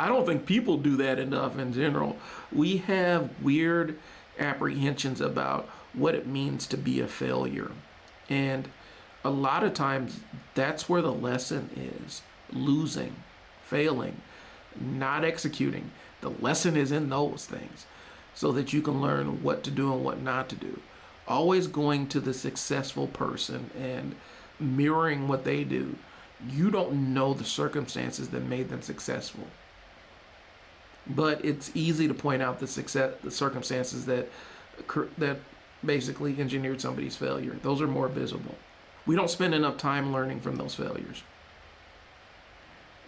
I don't think people do that enough in general. We have weird apprehensions about what it means to be a failure. And a lot of times that's where the lesson is: losing, failing, not executing. The lesson is in those things so that you can learn what to do and what not to do. Always going to the successful person and mirroring what they do. You don't know the circumstances that made them successful. But it's easy to point out the circumstances that basically engineered somebody's failure. Those are more visible. We don't spend enough time learning from those failures.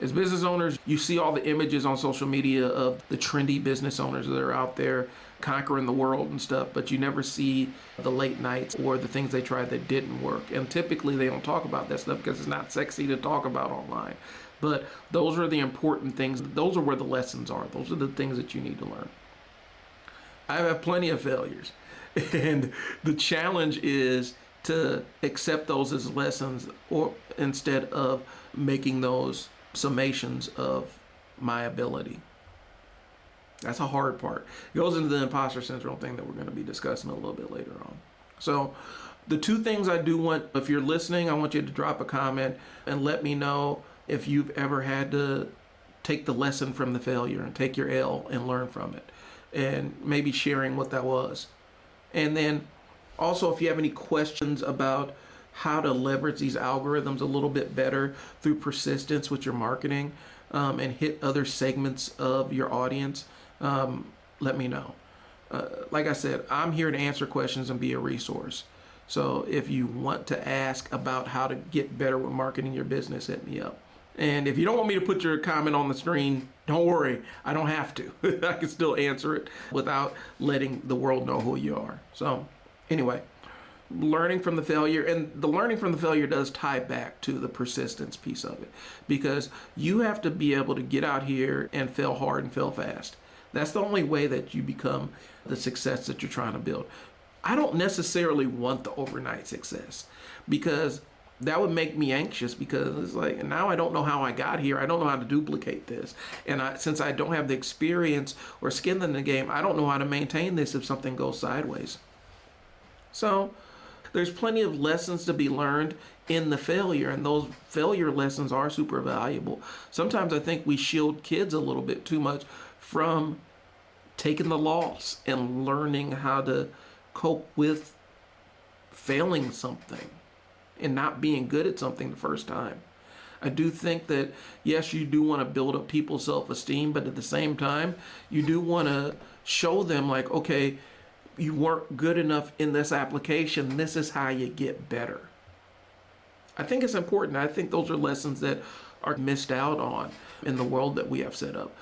As business owners, you see all the images on social media of the trendy business owners that are out there conquering the world and stuff, but you never see the late nights or the things they tried that didn't work. And typically they don't talk about that stuff because it's not sexy to talk about online. But those are the important things. Those are where the lessons are. Those are the things that you need to learn. I have plenty of failures. And the challenge is to accept those as lessons, or instead of making those summations of my ability. That's a hard part. It goes into the imposter syndrome thing that we're going to be discussing a little bit later on. So the two things I do want, if you're listening, I want you to drop a comment and let me know if you've ever had to take the lesson from the failure and take your L and learn from it, and maybe sharing what that was. And then also, if you have any questions about how to leverage these algorithms a little bit better through persistence with your marketing, and hit other segments of your audience, let me know. Like I said, I'm here to answer questions and be a resource. So if you want to ask about how to get better with marketing your business, hit me up. And if you don't want me to put your comment on the screen, don't worry, I don't have to. I can still answer it without letting the world know who you are. So anyway, learning from the failure, and the learning from the failure does tie back to the persistence piece of it, because you have to be able to get out here and fail hard and fail fast. That's the only way that you become the success that you're trying to build. I don't necessarily want the overnight success, because that would make me anxious, because it's like, now I don't know how I got here. I don't know how to duplicate this. And since I don't have the experience or skin in the game, I don't know how to maintain this if something goes sideways. So there's plenty of lessons to be learned in the failure, and those failure lessons are super valuable. Sometimes I think we shield kids a little bit too much from taking the loss and learning how to cope with failing something and not being good at something the first time. I do think that, yes, you do want to build up people's self-esteem, but at the same time, you do want to show them, like, okay, you weren't good enough in this application. This is how you get better. I think it's important. I think those are lessons that are missed out on in the world that we have set up.